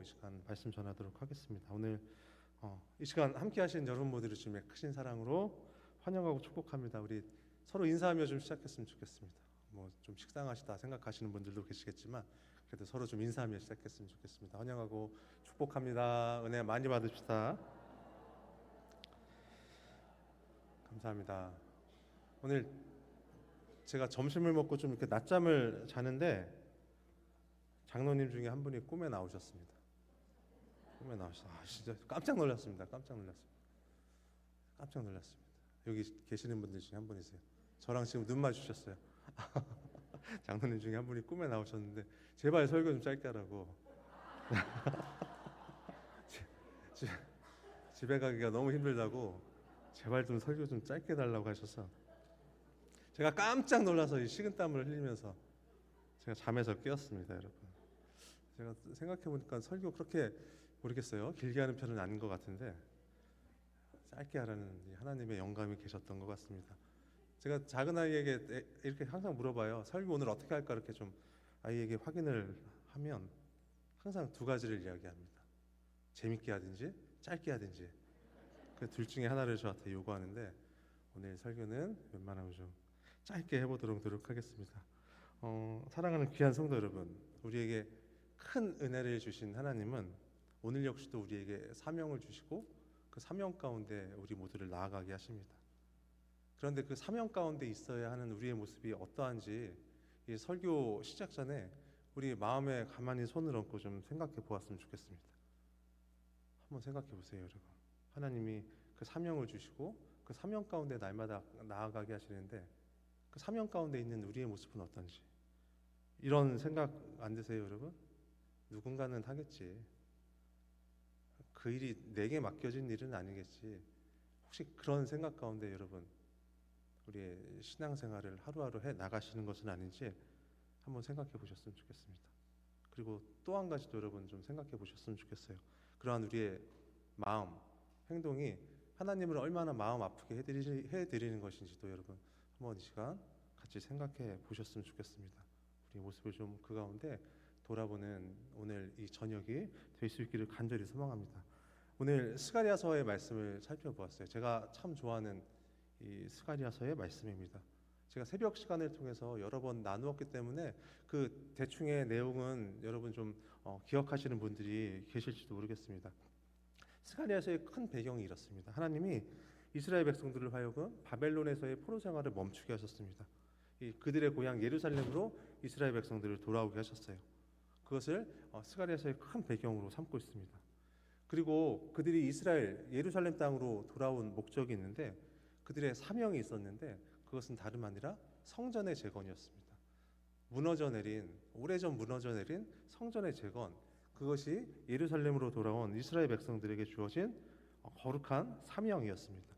이 시간 말씀 전하도록 하겠습니다. 오늘 이 시간 함께 하신 여러분 모두를 주님의 크신 사랑으로 환영하고 축복합니다. 우리 서로 인사하며 좀 시작했으면 좋겠습니다. 뭐 좀 식상하시다 생각하시는 분들도 계시겠지만 그래도 서로 좀 인사하며 시작했으면 좋겠습니다. 환영하고 축복합니다. 은혜 많이 받읍시다. 감사합니다. 오늘 제가 점심을 먹고 좀 이렇게 낮잠을 자는데 장로님 중에 한 분이 꿈에 나오셨습니다. 꿈에 나오셨어요. 진짜 깜짝 놀랐습니다. 깜짝 놀랐습니다. 여기 계시는 분들 중에 한 분이세요. 저랑 지금 눈 마주쳤어요. 장로님 중에 한 분이 꿈에 나오셨는데 제발 설교 좀 짧게 하라고. 집에 가기가 너무 힘들다고 제발 좀 설교 좀 짧게 해달라고 하셔서 제가 깜짝 놀라서 이 식은땀을 흘리면서 제가 잠에서 깨었습니다, 여러분. 제가 생각해 보니까 설교 그렇게 모르겠어요. 길게 하는 편은 아닌 것 같은데 짧게 하라는 하나님의 영감이 계셨던 것 같습니다. 제가 작은 아이에게 이렇게 항상 물어봐요. 설교 오늘 어떻게 할까 이렇게 좀 아이에게 확인을 하면 항상 두 가지를 이야기합니다. 재밌게 하든지 짧게 하든지 그 둘 중에 하나를 저한테 요구하는데 오늘 설교는 웬만하면 좀 짧게 해보도록 노력하겠습니다. 사랑하는 귀한 성도 여러분, 우리에게 큰 은혜를 주신 하나님은 오늘 역시도 우리에게 사명을 주시고 그 사명 가운데 우리 모두를 나아가게 하십니다. 그런데 그 사명 가운데 있어야 하는 우리의 모습이 어떠한지 이 설교 시작 전에 우리 마음에 가만히 손을 얹고 좀 생각해 보았으면 좋겠습니다. 한번 생각해 보세요, 여러분. 하나님이 그 사명을 주시고 그 사명 가운데 날마다 나아가게 하시는데 그 사명 가운데 있는 우리의 모습은 어떤지 이런 생각 안 드세요, 여러분? 누군가는 하겠지. 그 일이 내게 맡겨진 일은 아니겠지. 혹시 그런 생각 가운데 여러분 우리의 신앙생활을 하루하루 해 나가시는 것은 아닌지 한번 생각해 보셨으면 좋겠습니다. 그리고 또 한 가지도 여러분 좀 생각해 보셨으면 좋겠어요. 그러한 우리의 마음, 행동이 하나님을 얼마나 마음 아프게 해드리는 것인지도 여러분 한번 이 시간 같이 생각해 보셨으면 좋겠습니다. 우리 모습을 좀 그 가운데 돌아보는 오늘 이 저녁이 될 수 있기를 간절히 소망합니다. 오늘 스가랴서의 말씀을 살펴보았어요. 제가 참 좋아하는 이 스가랴서의 말씀입니다. 제가 새벽 시간을 통해서 여러 번 나누었기 때문에 그 대충의 내용은 여러분 좀 기억하시는 분들이 계실지도 모르겠습니다. 스가랴서의 큰 배경이 이렇습니다. 하나님이 이스라엘 백성들을 하여금 바벨론에서의 포로 생활을 멈추게 하셨습니다. 그들의 고향 예루살렘으로 이스라엘 백성들을 돌아오게 하셨어요. 그것을 스가랴서의 큰 배경으로 삼고 있습니다. 그리고 그들이 이스라엘 예루살렘 땅으로 돌아온 목적이 있는데 그들의 사명이 있었는데 그것은 다름 아니라 성전의 재건이었습니다. 오래전 무너져 내린 성전의 재건, 그것이 예루살렘으로 돌아온 이스라엘 백성들에게 주어진 거룩한 사명이었습니다.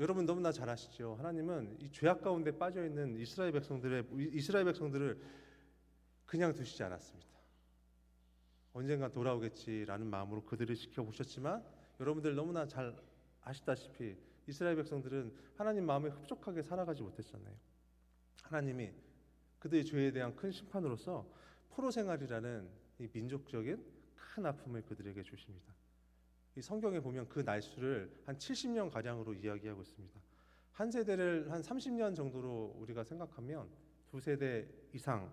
여러분 너무나 잘 아시죠? 하나님은 이 죄악 가운데 빠져 있는 이스라엘 백성들을 그냥 두시지 않았습니다. 언젠가 돌아오겠지라는 마음으로 그들을 지켜보셨지만 여러분들 너무나 잘 아시다시피 이스라엘 백성들은 하나님 마음에 흡족하게 살아가지 못했잖아요. 하나님이 그들의 죄에 대한 큰 심판으로서 포로 생활이라는 이 민족적인 큰 아픔을 그들에게 주십니다. 이 성경에 보면 그 날수를 한 70년 가량으로 이야기하고 있습니다. 한 세대를 한 30년 정도로 우리가 생각하면 두 세대 이상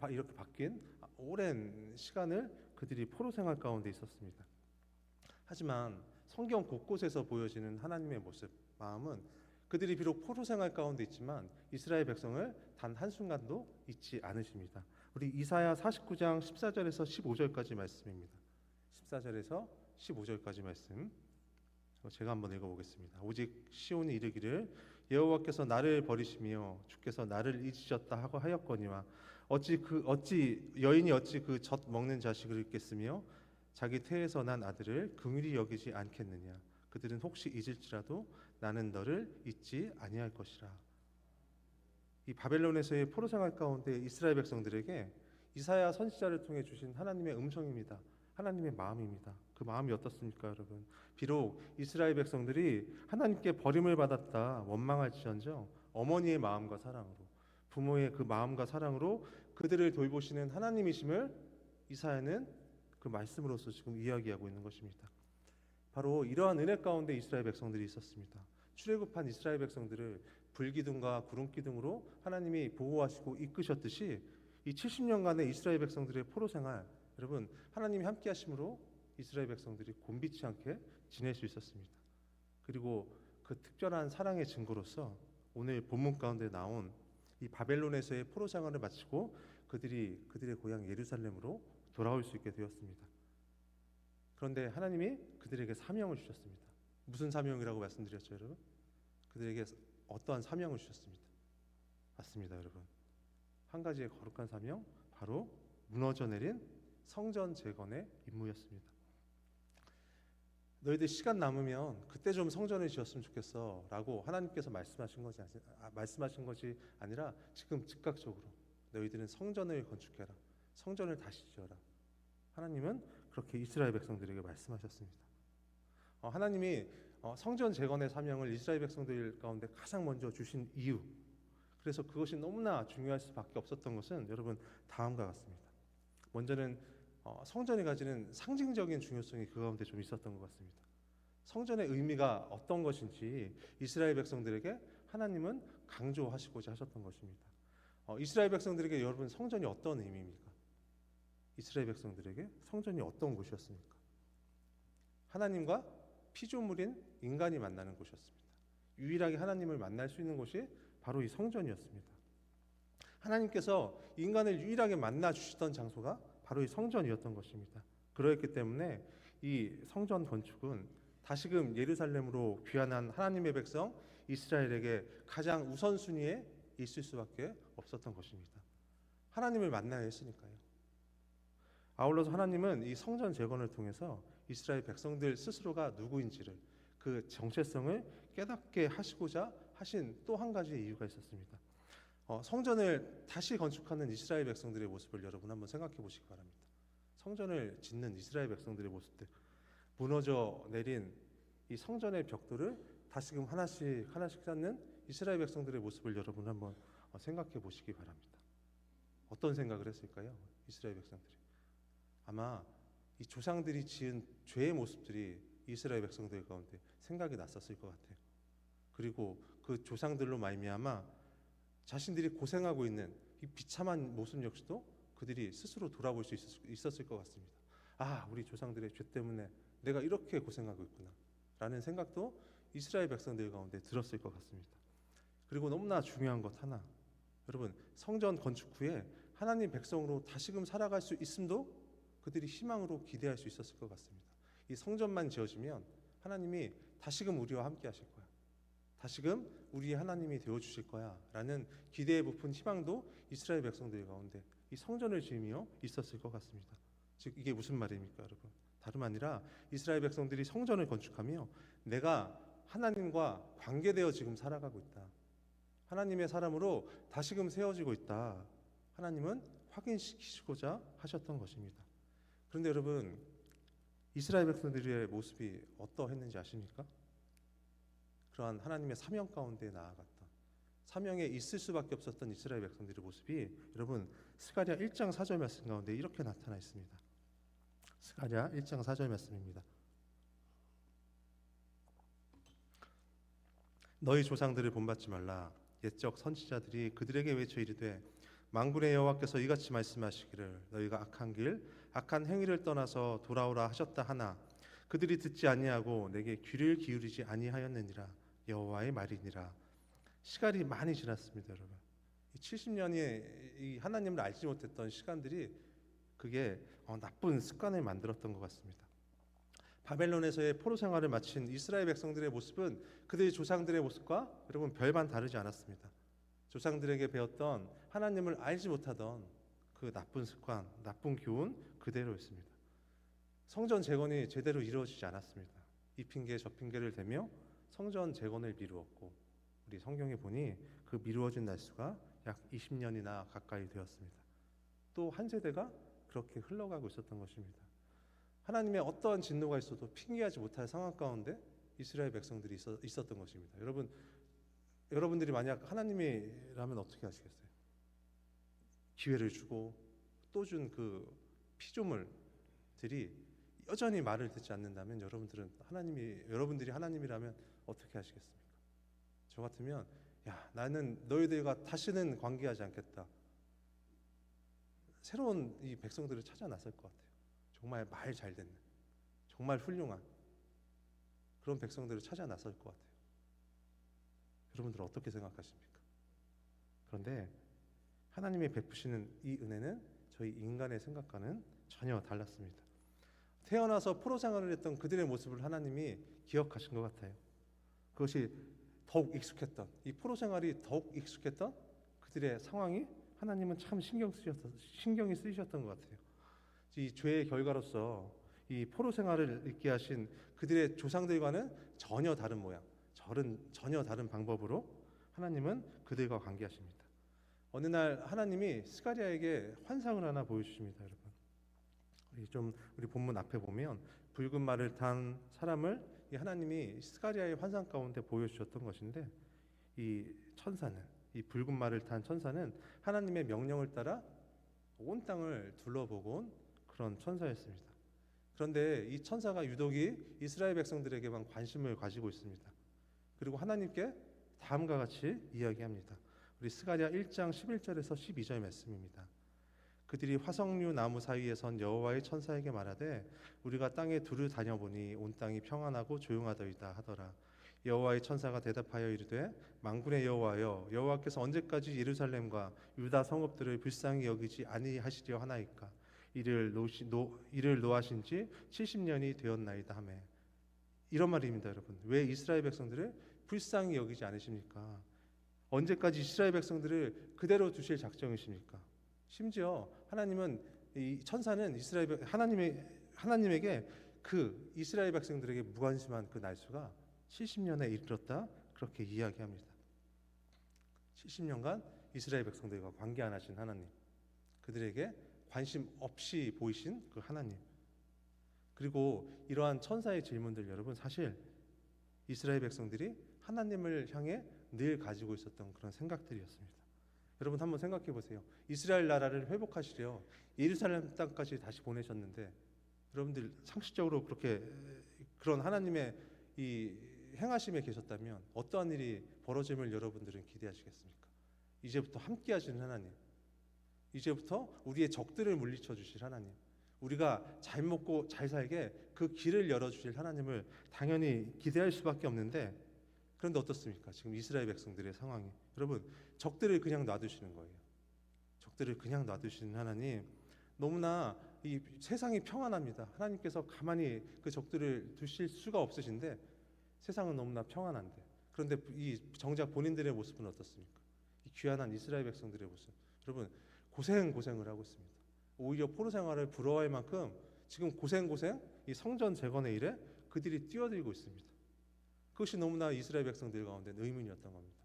이렇게 바뀐 오랜 시간을 그들이 포로 생활 가운데 있었습니다. 하지만 성경 곳곳에서 보여지는 하나님의 모습, 마음은 그들이 비록 포로 생활 가운데 있지만 이스라엘 백성을 단 한순간도 잊지 않으십니다. 우리 이사야 49장 14절에서 15절까지 말씀입니다. 14절에서 15절까지 말씀 제가 한번 읽어보겠습니다. 오직 시온이 이르기를 여호와께서 나를 버리시며 주께서 나를 잊으셨다 하고 하였거니와 여인이 어찌 그 젖 먹는 자식을 잊겠으며 자기 태에서 난 아들을 긍휼히 여기지 않겠느냐. 그들은 혹시 잊을지라도 나는 너를 잊지 아니할 것이라. 이 바벨론에서의 포로 생활 가운데 이스라엘 백성들에게 이사야 선지자를 통해 주신 하나님의 음성입니다. 하나님의 마음입니다. 그 마음이 어떻습니까, 여러분? 비록 이스라엘 백성들이 하나님께 버림을 받았다 원망할지언정 어머니의 마음과 사랑으로, 부모의 그 마음과 사랑으로 그들을 돌보시는 하나님이심을 이사야는 그 말씀으로서 지금 이야기하고 있는 것입니다. 바로 이러한 은혜 가운데 이스라엘 백성들이 있었습니다. 출애굽한 이스라엘 백성들을 불기둥과 구름기둥으로 하나님이 보호하시고 이끄셨듯이 이 70년간의 이스라엘 백성들의 포로 생활, 여러분 하나님이 함께 하심으로 이스라엘 백성들이 곤비치 않게 지낼 수 있었습니다. 그리고 그 특별한 사랑의 증거로서 오늘 본문 가운데 나온 이 바벨론에서의 포로 생활을 마치고 그들의 고향 예루살렘으로 돌아올 수 있게 되었습니다. 그런데 하나님이 그들에게 사명을 주셨습니다. 무슨 사명이라고 말씀드렸죠, 여러분? 그들에게 어떠한 사명을 주셨습니다. 맞습니다, 여러분. 한 가지의 거룩한 사명, 바로 무너져 내린 성전 재건의 임무였습니다. 너희들 시간 남으면 그때 좀 성전을 지었으면 좋겠어 라고 하나님께서 말씀하신 것이 아니라 지금 즉각적으로 너희들은 성전을 건축해라, 성전을 다시 지어라. 하나님은 그렇게 이스라엘 백성들에게 말씀하셨습니다. 하나님이 성전 재건의 사명을 이스라엘 백성들 가운데 가장 먼저 주신 이유, 그래서 그것이 너무나 중요할 수밖에 없었던 것은 여러분 다음과 같습니다. 먼저는 성전이 가지는 상징적인 중요성이 그 가운데 좀 있었던 것 같습니다. 성전의 의미가 어떤 것인지 이스라엘 백성들에게 하나님은 강조하시고자 하셨던 것입니다. 이스라엘 백성들에게 여러분 성전이 어떤 의미입니까? 이스라엘 백성들에게 성전이 어떤 곳이었습니까? 하나님과 피조물인 인간이 만나는 곳이었습니다. 유일하게 하나님을 만날 수 있는 곳이 바로 이 성전이었습니다. 하나님께서 인간을 유일하게 만나 주시던 장소가 바로 이 성전이었던 것입니다. 그렇기 때문에 이 성전 건축은 다시금 예루살렘으로 귀환한 하나님의 백성 이스라엘에게 가장 우선순위에 있을 수밖에 없었던 것입니다. 하나님을 만나야 했으니까요. 아울러서 하나님은 이 성전 재건을 통해서 이스라엘 백성들 스스로가 누구인지를, 그 정체성을 깨닫게 하시고자 하신 또 한 가지의 이유가 있었습니다. 성전을 다시 건축하는 이스라엘 백성들의 모습을 여러분 한번 생각해 보시기 바랍니다. 성전을 짓는 이스라엘 백성들의 모습들, 무너져 내린 이 성전의 벽돌을 다시금 하나씩 쌓는 이스라엘 백성들의 모습을 여러분 한번 생각해 보시기 바랍니다. 어떤 생각을 했을까요? 이스라엘 백성들이 아마 이 조상들이 지은 죄의 모습들이 이스라엘 백성들 가운데 생각이 났었을 것 같아요. 그리고 그 조상들로 말미암아 자신들이 고생하고 있는 이 비참한 모습 역시도 그들이 스스로 돌아볼 수 있었을 것 같습니다. 우리 조상들의 죄 때문에 내가 이렇게 고생하고 있구나 라는 생각도 이스라엘 백성들 가운데 들었을 것 같습니다. 그리고 너무나 중요한 것 하나, 여러분 성전 건축 후에 하나님 백성으로 다시금 살아갈 수 있음도 그들이 희망으로 기대할 수 있었을 것 같습니다. 이 성전만 지어지면 하나님이 다시금 우리와 함께 하실 거야, 다시금 우리의 하나님이 되어주실 거야 라는 기대에 부푼 희망도 이스라엘 백성들 가운데 이 성전을 지으며 있었을 것 같습니다. 즉 이게 무슨 말입니까, 여러분? 다름 아니라 이스라엘 백성들이 성전을 건축하며 내가 하나님과 관계되어 지금 살아가고 있다, 하나님의 사람으로 다시금 세워지고 있다, 하나님은 확인시키시고자 하셨던 것입니다. 그런데 여러분 이스라엘 백성들의 모습이 어떠했는지 아십니까? 그러한 하나님의 사명 가운데 나아갔던, 사명에 있을 수밖에 없었던 이스라엘 백성들의 모습이 여러분 스가랴 1장 4절 말씀 가운데 이렇게 나타나 있습니다. 스가랴 1장 4절 말씀입니다. 너희 조상들을 본받지 말라. 옛적 선지자들이 그들에게 외쳐 이르되 만군의 여호와께서 이같이 말씀하시기를 너희가 악한 길 악한 행위를 떠나서 돌아오라 하셨다 하나 그들이 듣지 아니하고 내게 귀를 기울이지 아니하였느니라. 여호와의 말이니라. 시간이 많이 지났습니다, 여러분. 70년이 이 하나님을 알지 못했던 시간들이 그게 나쁜 습관을 만들었던 것 같습니다. 바벨론에서의 포로 생활을 마친 이스라엘 백성들의 모습은 그들의 조상들의 모습과 여러분 별반 다르지 않았습니다. 조상들에게 배웠던 하나님을 알지 못하던 그 나쁜 습관, 나쁜 교훈 그대로였습니다. 성전 재건이 제대로 이루어지지 않았습니다. 이 핑계 저 핑계를 대며 성전 재건을 미루었고 우리 성경에 보니 그 미루어진 날수가 약 20년이나 가까이 되었습니다. 또 한 세대가 그렇게 흘러가고 있었던 것입니다. 하나님의 어떠한 진노가 있어도 핑계하지 못할 상황 가운데 이스라엘 백성들이 있었던 것입니다. 여러분들이 만약 하나님이라면 어떻게 하시겠어요? 기회를 주고 또 준 그 피조물들이 여전히 말을 듣지 않는다면 여러분들이 하나님이라면 어떻게 하시겠습니까? 저 같으면 나는 너희들과 다시는 관계하지 않겠다. 새로운 이 백성들을 찾아 나설 것 같아요. 정말 말 잘 듣는, 정말 훌륭한 그런 백성들을 찾아 나설 것 같아요. 여러분들 어떻게 생각하십니까? 그런데 하나님이 베푸시는 이 은혜는 저희 인간의 생각과는 전혀 달랐습니다. 태어나서 포로 생활을 했던 그들의 모습을 하나님이 기억하신 것 같아요. 그것이 더욱 익숙했던, 이 포로 생활이 더욱 익숙했던 그들의 상황이 하나님은 참 신경이 쓰이셨던 것 같아요. 이 죄의 결과로서 이 포로 생활을 있게 하신 그들의 조상들과는 전혀 다른 모양, 전혀 다른 방법으로 하나님은 그들과 관계하십니다. 어느 날 하나님이 스가랴에게 환상을 하나 보여주십니다, 여러분. 우리 본문 앞에 보면 붉은 말을 탄 사람을 이 하나님이 스가랴의 환상 가운데 보여주셨던 것인데, 이 붉은 말을 탄 천사는 하나님의 명령을 따라 온 땅을 둘러보고 온 그런 천사였습니다. 그런데 이 천사가 유독이 이스라엘 백성들에게만 관심을 가지고 있습니다. 그리고 하나님께 다음과 같이 이야기합니다. 우리 스가랴 1장 11절에서 12절 말씀입니다. 그들이 화석류 나무 사이에 선 여호와의 천사에게 말하되 우리가 땅에 두루 다녀보니 온 땅이 평안하고 조용하더이다 하더라. 여호와의 천사가 대답하여 이르되 만군의 여호와여, 여호와께서 언제까지 예루살렘과 유다 성읍들을 불쌍히 여기지 아니하시려 하나이까? 이를 노하신 지 70년이 되었나이다 하매. 이런 말입니다, 여러분. 왜 이스라엘 백성들을 불쌍히 여기지 않으십니까? 언제까지 이스라엘 백성들을 그대로 두실 작정이십니까? 심지어 하나님은, 이 천사는 하나님에게 그 이스라엘 백성들에게 무관심한 그 날수가 70년에 이르렀다, 그렇게 이야기합니다. 70년간 이스라엘 백성들과 관계 안 하신 하나님, 그들에게 관심 없이 보이신 그 하나님, 그리고 이러한 천사의 질문들, 여러분, 사실 이스라엘 백성들이 하나님을 향해 늘 가지고 있었던 그런 생각들이었습니다. 여러분 한번 생각해 보세요. 이스라엘 나라를 회복하시려 예루살렘 땅까지 다시 보내셨는데, 여러분들 상식적으로 그런 하나님의 이 행하심에 계셨다면 어떠한 일이 벌어짐을 여러분들은 기대하시겠습니까? 이제부터 함께 하시는 하나님, 이제부터 우리의 적들을 물리쳐 주실 하나님, 우리가 잘 먹고 잘 살게 그 길을 열어주실 하나님을 당연히 기대할 수밖에 없는데, 그런데 어떻습니까? 지금 이스라엘 백성들의 상황이, 여러분, 적들을 그냥 놔두시는 거예요. 적들을 그냥 놔두시는 하나님, 너무나 이 세상이 평안합니다. 하나님께서 가만히 그 적들을 두실 수가 없으신데 세상은 너무나 평안한데, 그런데 이 정작 본인들의 모습은 어떻습니까? 이 귀한한 이스라엘 백성들의 모습, 여러분 고생을 하고 있습니다. 오히려 포로 생활을 부러워할 만큼 지금 이 성전 재건의 일에 그들이 뛰어들고 있습니다. 그것이 너무나 이스라엘 백성들 가운데 의문이었던 겁니다.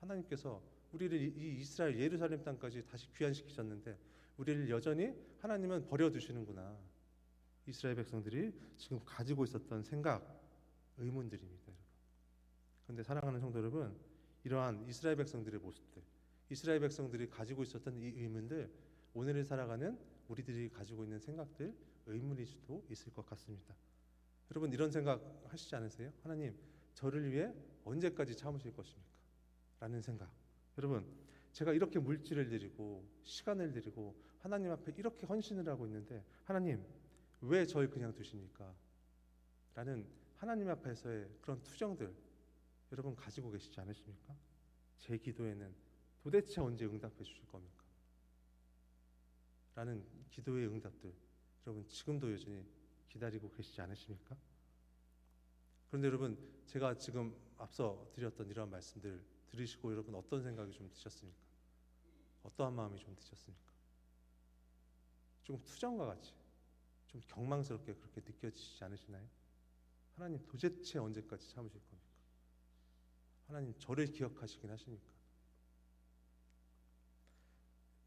하나님께서 우리를 이 이스라엘 예루살렘 땅까지 다시 귀환시키셨는데 우리를 여전히 하나님은 버려두시는구나. 이스라엘 백성들이 지금 가지고 있었던 생각, 의문들입니다, 여러분. 그런데 사랑하는 성도 여러분, 이러한 이스라엘 백성들의 모습들, 이스라엘 백성들이 가지고 있었던 이 의문들, 오늘을 살아가는 우리들이 가지고 있는 생각들, 의문일 수도 있을 것 같습니다. 여러분 이런 생각 하시지 않으세요? 하나님, 저를 위해 언제까지 참으실 것입니까? 라는 생각. 여러분, 제가 이렇게 물질을 드리고 시간을 드리고 하나님 앞에 이렇게 헌신을 하고 있는데 하나님, 왜 저를 그냥 두십니까? 라는 하나님 앞에서의 그런 투정들, 여러분 가지고 계시지 않으십니까? 제 기도에는 도대체 언제 응답해 주실 겁니까? 라는 기도의 응답들, 여러분 지금도 여전히 기다리고 계시지 않으십니까? 그런데 여러분, 제가 지금 앞서 드렸던 이런 말씀들 들으시고 여러분 어떤 생각이 좀 드셨습니까? 어떠한 마음이 좀 드셨습니까? 조금 투정과 같이, 좀 경망스럽게 그렇게 느껴지시지 않으시나요? 하나님 도대체 언제까지 참으실 겁니까? 하나님 저를 기억하시긴 하십니까?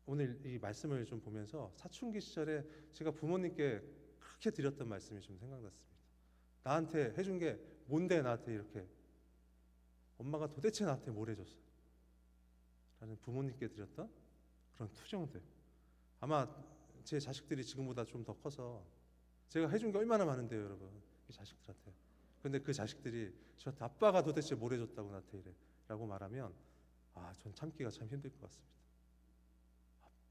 오늘 이 말씀을 좀 보면서 사춘기 시절에 제가 부모님께 그렇게 드렸던 말씀이 좀 생각났습니다. 나한테 해준 게 뭔데 나한테 이렇게, 엄마가 도대체 나한테 뭘 해줬어? 라는 부모님께 드렸던 그런 투정들, 아마 제 자식들이 지금보다 좀 더 커서 제가 해준 게 얼마나 많은데요, 여러분. 이 자식들한테. 근데 그 자식들이 저한테 아빠가 도대체 뭘 해줬다고 나한테 이래 라고 말하면 전 참기가 참 힘들 것 같습니다.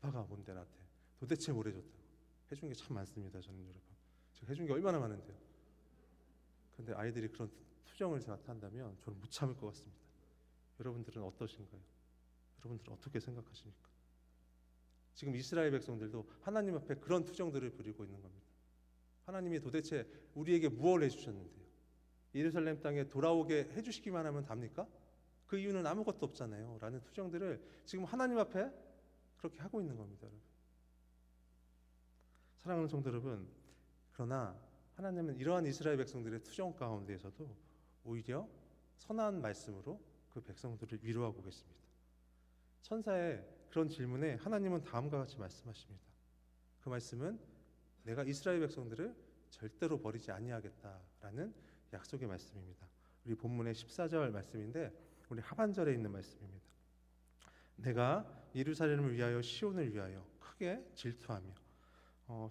아빠가 뭔데 나한테 도대체 뭘 해줬다고. 해준 게 참 많습니다, 저는 여러분. 제가 해준 게 얼마나 많은데요. 근데 아이들이 그런 투정을 저한테 한다면 저는 못 참을 것 같습니다. 여러분들은 어떠신가요? 여러분들은 어떻게 생각하십니까? 지금 이스라엘 백성들도 하나님 앞에 그런 투정들을 부리고 있는 겁니다. 하나님이 도대체 우리에게 무엇을 해주셨는데요? 예루살렘 땅에 돌아오게 해주시기만 하면 답니까? 그 이유는 아무것도 없잖아요 라는 투정들을 지금 하나님 앞에 그렇게 하고 있는 겁니다. 여러분. 사랑하는 성도 여러분, 그러나 하나님은 이러한 이스라엘 백성들의 투정 가운데에서도 오히려 선한 말씀으로 그 백성들을 위로하고 계십니다. 천사의 그런 질문에 하나님은 다음과 같이 말씀하십니다. 그 말씀은 내가 이스라엘 백성들을 절대로 버리지 아니하겠다라는 약속의 말씀입니다. 우리 본문의 14절 말씀인데 우리 하반절에 있는 말씀입니다. 내가 예루살렘을 위하여 시온을 위하여 크게 질투하며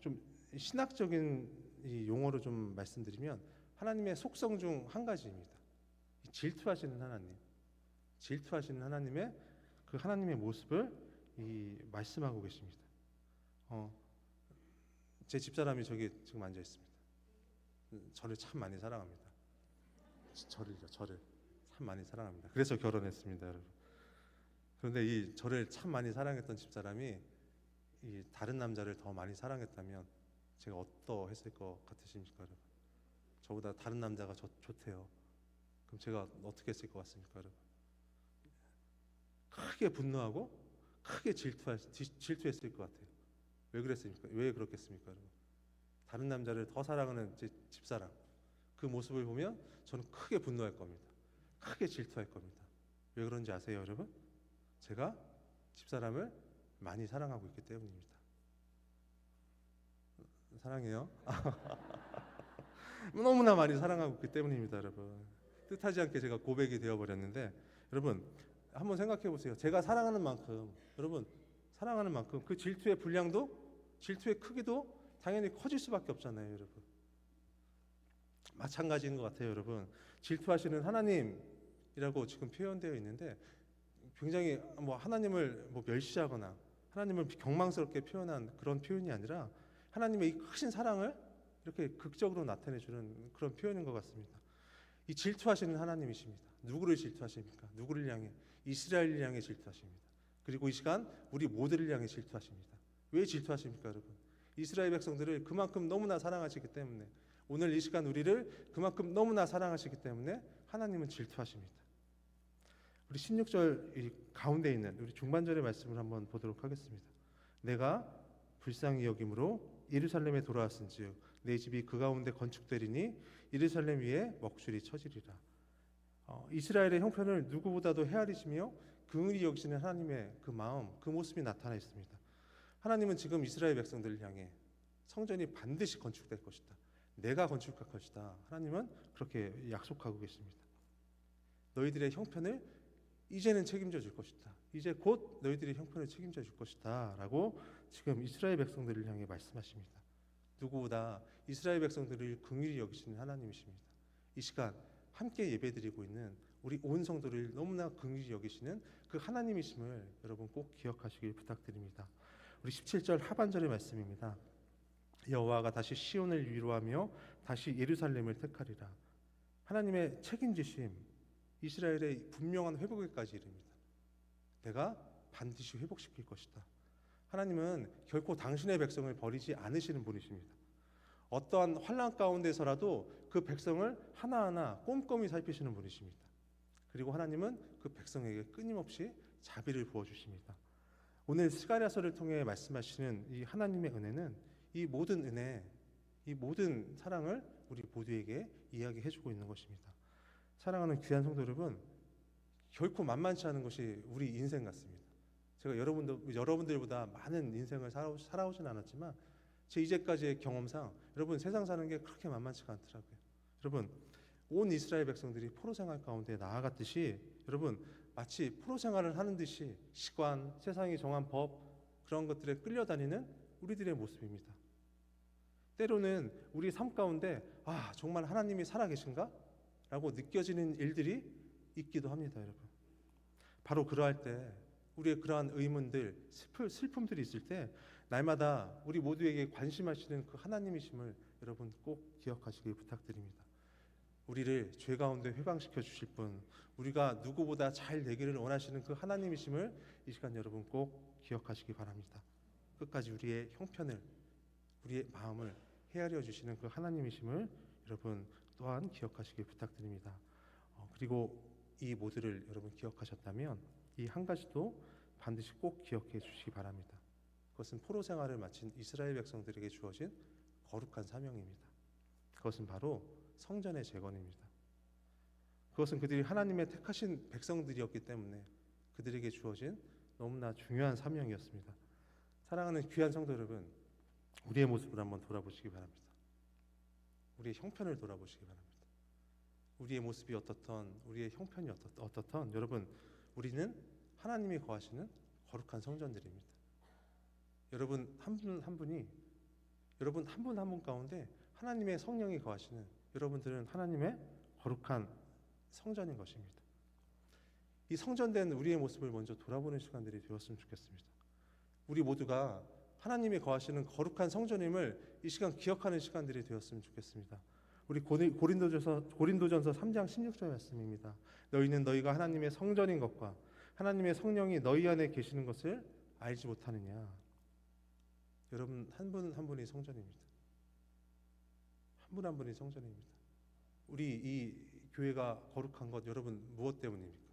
좀 신학적인 이 용어로 좀 말씀드리면 하나님의 속성 중 한 가지입니다. 질투하시는 하나님, 질투하시는 하나님의 그 하나님의 모습을 말씀하고 계십니다. 제 집사람이 저기 지금 앉아 있습니다. 저를 참 많이 사랑합니다. 저를 참 많이 사랑합니다. 그래서 결혼했습니다, 여러분. 그런데 이 저를 참 많이 사랑했던 집사람이 이 다른 남자를 더 많이 사랑했다면 제가 어떠했을 것 같으십니까, 여러분? 저보다 다른 남자가 좋대요. 그럼 제가 어떻게 했을 것 같습니까, 여러분? 크게 분노하고 크게 질투했을 것 같아요. 왜 그랬습니까? 왜 그렇겠습니까, 여러분? 다른 남자를 더 사랑하는 제 집사람, 그 모습을 보면 저는 크게 분노할 겁니다. 크게 질투할 겁니다. 왜 그런지 아세요, 여러분? 제가 집사람을 많이 사랑하고 있기 때문입니다. 사랑해요. 너무나 많이 사랑하고 있기 때문입니다, 여러분. 뜻하지 않게 제가 고백이 되어버렸는데 여러분 한번 생각해 보세요. 제가 사랑하는 만큼 여러분 사랑하는 만큼 그 질투의 분량도 질투의 크기도 당연히 커질 수밖에 없잖아요, 여러분. 마찬가지인 것 같아요, 여러분. 질투하시는 하나님이라고 지금 표현되어 있는데 굉장히 하나님을 멸시하거나 하나님을 경망스럽게 표현한 그런 표현이 아니라 하나님의 이 크신 사랑을 이렇게 극적으로 나타내주는 그런 표현인 것 같습니다. 이 질투하시는 하나님이십니다. 누구를 질투하십니까? 누구를 향해? 이스라엘을 향해 질투하십니다. 그리고 이 시간 우리 모두를 향해 질투하십니다. 왜 질투하십니까, 여러분? 이스라엘 백성들을 그만큼 너무나 사랑하시기 때문에 오늘 이 시간 우리를 그만큼 너무나 사랑하시기 때문에 하나님은 질투하십니다. 우리 16절 가운데 있는 우리 중반절의 말씀을 한번 보도록 하겠습니다. 내가 불쌍히 여김으로 예루살렘에 돌아왔은즉 내 집이 그 가운데 건축되리니 예루살렘 위에 먹줄이 쳐지리라. 이스라엘의 형편을 누구보다도 헤아리시며 긍휼히 여기시는 하나님의 그 마음, 그 모습이 나타나 있습니다. 하나님은 지금 이스라엘 백성들을 향해 성전이 반드시 건축될 것이다. 내가 건축할 것이다. 하나님은 그렇게 약속하고 계십니다. 너희들의 형편을 이제는 책임져 줄 것이다. 이제 곧 너희들의 형편을 책임져 줄 것이다. 라고 지금 이스라엘 백성들을 향해 말씀하십니다. 누구보다 이스라엘 백성들을 긍휼히 여기시는 하나님이십니다. 이 시간 함께 예배드리고 있는 우리 온 성도를 너무나 긍휼히 여기시는 그 하나님이심을 여러분 꼭 기억하시길 부탁드립니다. 우리 17절 하반절의 말씀입니다. 여호와가 다시 시온을 위로하며 다시 예루살렘을 택하리라. 하나님의 책임지심, 이스라엘의 분명한 회복에까지 이릅니다. 내가 반드시 회복시킬 것이다. 하나님은 결코 당신의 백성을 버리지 않으시는 분이십니다. 어떠한 환난 가운데서라도 그 백성을 하나하나 꼼꼼히 살피시는 분이십니다. 그리고 하나님은 그 백성에게 끊임없이 자비를 부어주십니다. 오늘 스가랴서를 통해 말씀하시는 이 하나님의 은혜는 이 모든 은혜, 이 모든 사랑을 우리 모두에게 이야기해주고 있는 것입니다. 사랑하는 귀한 성도 여러분, 결코 만만치 않은 것이 우리 인생 같습니다. 제가 여러분들보다 많은 인생을 살아오진 않았지만 제 이제까지의 경험상 여러분 세상 사는 게 그렇게 만만치가 않더라고요. 여러분 온 이스라엘 백성들이 포로 생활 가운데 나아갔듯이 여러분 마치 포로 생활을 하는 듯이 시관, 세상이 정한 법 그런 것들에 끌려다니는 우리들의 모습입니다. 때로는 우리 삶 가운데 정말 하나님이 살아계신가? 라고 느껴지는 일들이 있기도 합니다, 여러분. 바로 그러할 때 우리의 그러한 의문들, 슬픔들이 있을 때 날마다 우리 모두에게 관심하시는 그 하나님이심을 여러분 꼭 기억하시길 부탁드립니다. 우리를 죄 가운데 회방시켜 주실 분, 우리가 누구보다 잘 되기를 원하시는 그 하나님이심을 이 시간 여러분 꼭 기억하시기 바랍니다. 끝까지 우리의 형편을, 우리의 마음을 헤아려 주시는 그 하나님이심을 여러분 또한 기억하시길 부탁드립니다. 그리고 이 모두를 여러분 기억하셨다면 이 한 가지도 반드시 꼭 기억해 주시기 바랍니다. 그것은 포로 생활을 마친 이스라엘 백성들에게 주어진 거룩한 사명입니다. 그것은 바로 성전의 재건입니다. 그것은 그들이 하나님의 택하신 백성들이었기 때문에 그들에게 주어진 너무나 중요한 사명이었습니다. 사랑하는 귀한 성도 여러분, 우리의 모습을 한번 돌아보시기 바랍니다. 우리의 형편을 돌아보시기 바랍니다. 우리의 모습이 어떻던, 우리의 형편이 어떻던 여러분, 우리는 하나님이 거하시는 거룩한 성전들입니다. 여러분 한 분 한 분이, 여러분 한 분 한 분 가운데 하나님의 성령이 거하시는 여러분들은 하나님의 거룩한 성전인 것입니다. 이 성전된 우리의 모습을 먼저 돌아보는 시간들이 되었으면 좋겠습니다. 우리 모두가 하나님이 거하시는 거룩한 성전임을 이 시간 기억하는 시간들이 되었으면 좋겠습니다. 우리 고린도전서 3장 16절 말씀입니다. 너희는 너희가 하나님의 성전인 것과 하나님의 성령이 너희 안에 계시는 것을 알지 못하느냐. 여러분 한 분 한 분이 성전입니다. 한 분 한 분이 성전입니다. 우리 이 교회가 거룩한 것 여러분 무엇 때문입니까?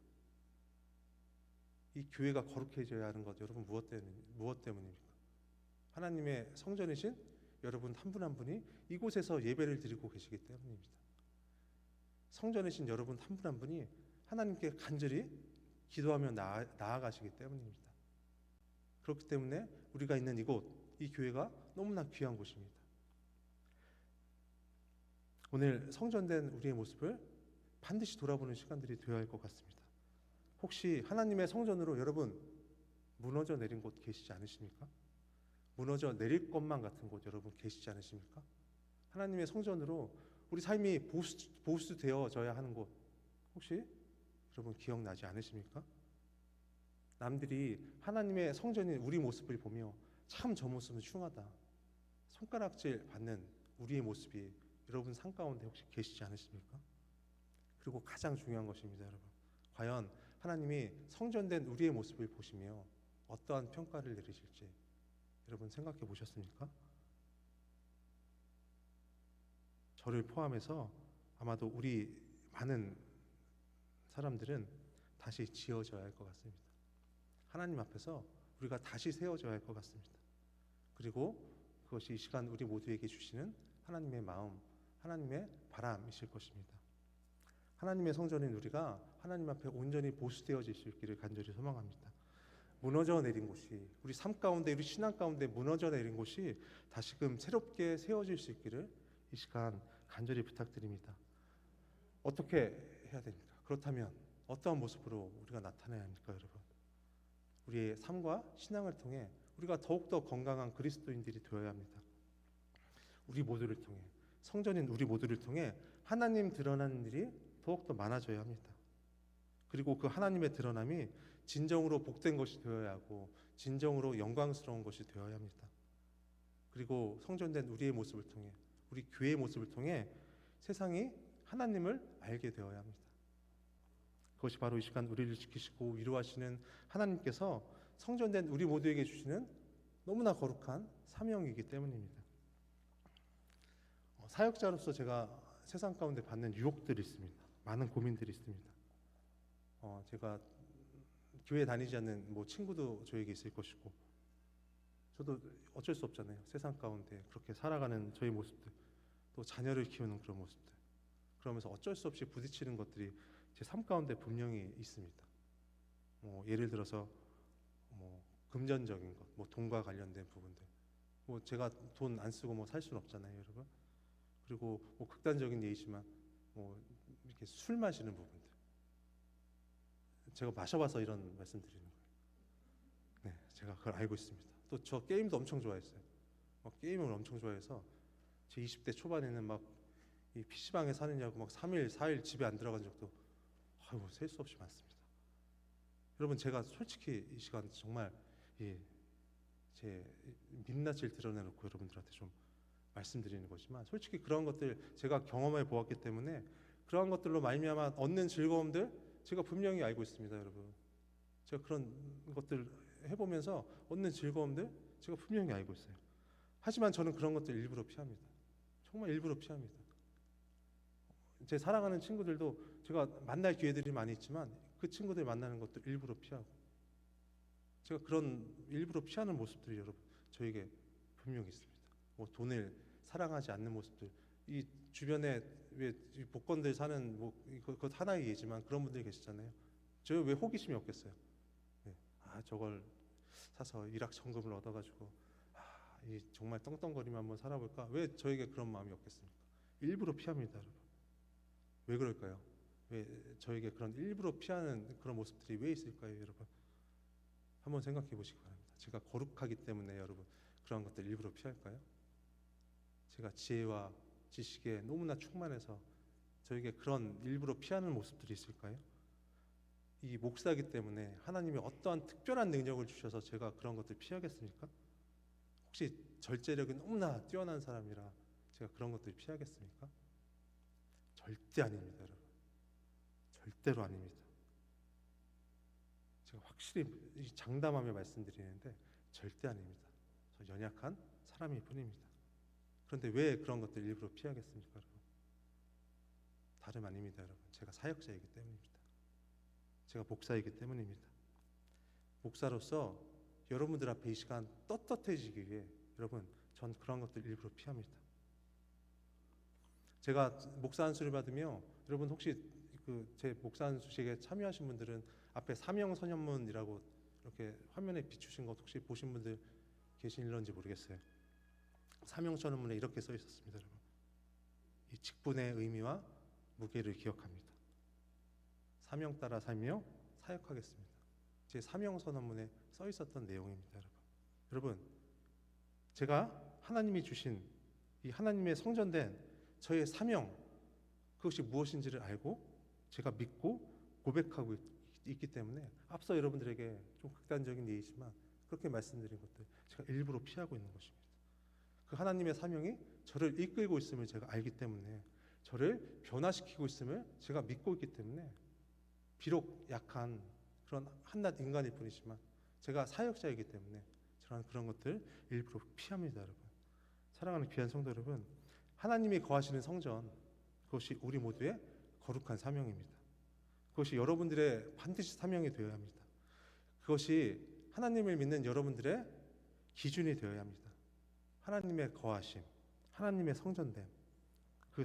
이 교회가 거룩해져야 하는 것 여러분 무엇 때문입니까? 하나님의 성전이신 여러분 한 분 한 분이 이곳에서 예배를 드리고 계시기 때문입니다. 성전이신 여러분 한 분 한 분이 하나님께 간절히 기도하며 나아가시기 때문입니다. 그렇기 때문에 우리가 있는 이곳, 이 교회가 너무나 귀한 곳입니다. 오늘 성전된 우리의 모습을 반드시 돌아보는 시간들이 되어야 할 것 같습니다. 혹시 하나님의 성전으로 여러분 무너져 내린 곳 계시지 않으십니까? 무너져 내릴 것만 같은 곳 여러분 계시지 않으십니까? 하나님의 성전으로 우리 삶이 보수되어져야 하는 곳 혹시 여러분 기억나지 않으십니까? 남들이 하나님의 성전인 우리 모습을 보며 참 저 모습은 흉하다, 손가락질 받는 우리의 모습이 여러분 삶 가운데 혹시 계시지 않으십니까? 그리고 가장 중요한 것입니다, 여러분. 과연 하나님이 성전된 우리의 모습을 보시며 어떠한 평가를 내리실지 여러분 생각해 보셨습니까? 저를 포함해서 아마도 우리 많은 사람들은 다시 지어져야 할 것 같습니다. 하나님 앞에서 우리가 다시 세워져야 할 것 같습니다. 그리고 그것이 이 시간 우리 모두에게 주시는 하나님의 마음, 하나님의 바람이실 것입니다. 하나님의 성전인 우리가 하나님 앞에 온전히 보수되어질 수 있기를 간절히 소망합니다. 무너져 내린 곳이, 우리 삶 가운데, 우리 신앙 가운데 무너져 내린 곳이 다시금 새롭게 세워질 수 있기를 이 시간 간절히 부탁드립니다. 어떻게 해야 됩니까? 그렇다면 어떠한 모습으로 우리가 나타나야 합니까, 여러분? 우리의 삶과 신앙을 통해 우리가 더욱더 건강한 그리스도인들이 되어야 합니다. 우리 모두를 통해, 성전인 우리 모두를 통해 하나님 드러나는 일이 더욱더 많아져야 합니다. 그리고 그 하나님의 드러남이 진정으로 복된 것이 되어야 하고 진정으로 영광스러운 것이 되어야 합니다. 그리고 성전된 우리의 모습을 통해, 우리 교회의 모습을 통해 세상이 하나님을 알게 되어야 합니다. 그것이 바로 이 시간 우리를 지키시고 위로하시는 하나님께서 성전된 우리 모두에게 주시는 너무나 거룩한 사명이기 때문입니다. 사역자로서 제가 세상 가운데 받는 유혹들이 있습니다. 많은 고민들이 있습니다. 제가 교회 다니지 않는 친구도 저에게 있을 것이고, 저도 어쩔 수 없잖아요. 세상 가운데 그렇게 살아가는 저의 모습들, 또 자녀를 키우는 그런 모습들, 그러면서 어쩔 수 없이 부딪히는 것들이 제 삶 가운데 분명히 있습니다. 예를 들어서 금전적인 것, 돈과 관련된 부분들, 제가 돈 안 쓰고 살 수는 없잖아요, 여러분. 그리고 극단적인 예이지만 이렇게 술 마시는 부분들, 제가 마셔봐서 이런 말씀 드리는 거예요. 네, 제가 그걸 알고 있습니다. 또 저 게임도 엄청 좋아했어요. 게임을 엄청 좋아해서 제 20대 초반에는 막 이 PC방에 사느냐고 막 3일, 4일 집에 안 들어간 적도 셀 수 없이 많습니다. 여러분, 제가 솔직히 이 시간 정말 제 민낯을 드러내놓고 여러분들한테 좀 말씀드리는 거지만, 솔직히 그런 것들 제가 경험해 보았기 때문에 그러한 것들로 말미암아 얻는 즐거움들 제가 분명히 알고 있습니다. 여러분, 제가 그런 것들 해보면서 얻는 즐거움들 제가 분명히 알고 있어요. 하지만 저는 그런 것들 일부러 피합니다. 정말 일부러 피합니다. 제 사랑하는 친구들도 제가 만날 기회들이 많이 있지만 그 친구들 만나는 것도 일부러 피하고, 제가 그런 일부러 피하는 모습들이 여러분 저에게 분명히 있습니다. 돈을 사랑하지 않는 모습들, 이 주변에 왜 복권들 사는 그것 하나의 예지만 그런 분들이 계시잖아요. 저 왜 호기심이 없겠어요? 저걸 사서 일확천금을 얻어가지고 이 정말 떵떵거리며 한번 살아볼까? 왜 저에게 그런 마음이 없겠습니까? 일부러 피합니다, 여러분. 왜 그럴까요? 왜 저에게 그런 일부러 피하는 그런 모습들이 왜 있을까요, 여러분? 한번 생각해 보시기 바랍니다. 제가 거룩하기 때문에 여러분 그런 것들 일부러 피할까요? 제가 지혜와 지식에 너무나 충만해서 저에게 그런 일부러 피하는 모습들이 있을까요? 이 목사이기 때문에 하나님이 어떠한 특별한 능력을 주셔서 제가 그런 것들 피하겠습니까? 혹시 절제력이 너무나 뛰어난 사람이라 제가 그런 것들 피하겠습니까? 절대 아닙니다, 여러분. 절대로 아닙니다. 제가 확실히 장담하며 말씀드리는데 절대 아닙니다. 저 연약한 사람일 뿐입니다. 그런데 왜 그런 것들 일부러 피하겠습니까, 여러분? 다름 아닙니다, 여러분. 제가 사역자이기 때문입니다. 제가 목사이기 때문입니다. 목사로서 여러분들 앞에 이 시간 떳떳해지기 위해 여러분 전 그런 것들 일부러 피합니다. 제가 목사 안수를 받으며 여러분 혹시 제 목사 안수식에 참여하신 분들은 앞에 사명선언문이라고 이렇게 화면에 비추신 것 혹시 보신 분들 계신런지 모르겠어요. 사명선언문에 이렇게 써 있었습니다, 여러분. 이 직분의 의미와 무게를 기억합니다. 사명 따라 살며 사역하겠습니다. 제 사명선언문에 써 있었던 내용입니다, 여러분. 여러분, 제가 하나님이 주신 이 하나님의 성전된 저의 사명, 그것이 무엇인지를 알고 제가 믿고 고백하고 있기 때문에 앞서 여러분들에게 좀 극단적인 예이지만 그렇게 말씀드린 것들 제가 일부러 피하고 있는 것입니다. 그 하나님의 사명이 저를 이끌고 있음을 제가 알기 때문에, 저를 변화시키고 있음을 제가 믿고 있기 때문에, 비록 약한 그런 한낱 인간일 뿐이지만 제가 사역자이기 때문에 저는 그런 것들 일부러 피합니다, 여러분. 사랑하는 귀한 성도 여러분, 하나님이 거하시는 성전, 그것이 우리 모두의 거룩한 사명입니다. 그것이 여러분들의 반드시 사명이 되어야 합니다. 그것이 하나님을 믿는 여러분들의 기준이 되어야 합니다. 하나님의 거하심, 하나님의 성전됨, 그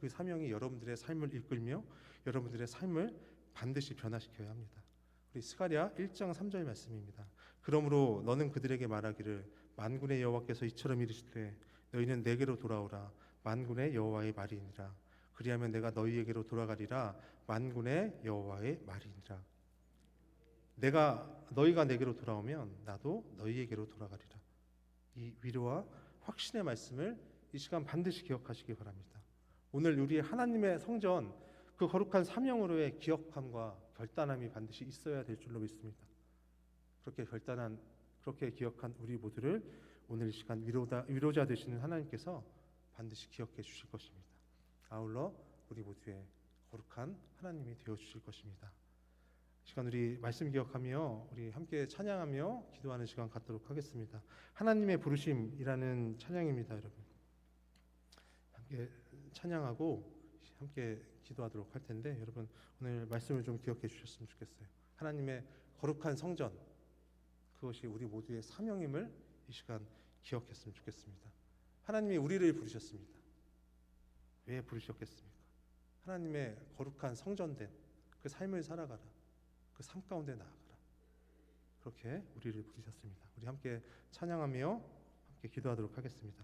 사명이 여러분들의 삶을 이끌며 여러분들의 삶을 반드시 변화시켜야 합니다. 우리 스가랴 1장 3절 말씀입니다. 그러므로 너는 그들에게 말하기를 만군의 여호와께서 이처럼 이르시되 너희는 내게로 돌아오라. 만군의 여호와의 말이니라. 그리하면 내가 너희에게로 돌아가리라. 만군의 여호와의 말이니라. 너희가 내게로 돌아오면 나도 너희에게로 돌아가리라. 이 위로와 확신의 말씀을 이 시간 반드시 기억하시기 바랍니다. 오늘 우리 하나님의 성전, 그 거룩한 사명으로의 기억함과 결단함이 반드시 있어야 될 줄로 믿습니다. 그렇게 기억한 우리 모두를 오늘 이 시간 위로자 되시는 하나님께서 반드시 기억해 주실 것입니다. 아울러 우리 모두의 거룩한 하나님이 되어 주실 것입니다. 이 시간 우리 말씀 기억하며 우리 함께 찬양하며 기도하는 시간 갖도록 하겠습니다. 하나님의 부르심이라는 찬양입니다, 여러분. 함께 찬양하고 함께 기도하도록 할 텐데, 여러분 오늘 말씀을 좀 기억해 주셨으면 좋겠어요. 하나님의 거룩한 성전, 그것이 우리 모두의 사명임을 이 시간 기억했으면 좋겠습니다. 하나님이 우리를 부르셨습니다. 왜 부르셨겠습니까? 하나님의 거룩한 성전된 그 삶을 살아가라, 그 삶 가운데 나아가라, 그렇게 우리를 부르셨습니다. 우리 함께 찬양하며 함께 기도하도록 하겠습니다.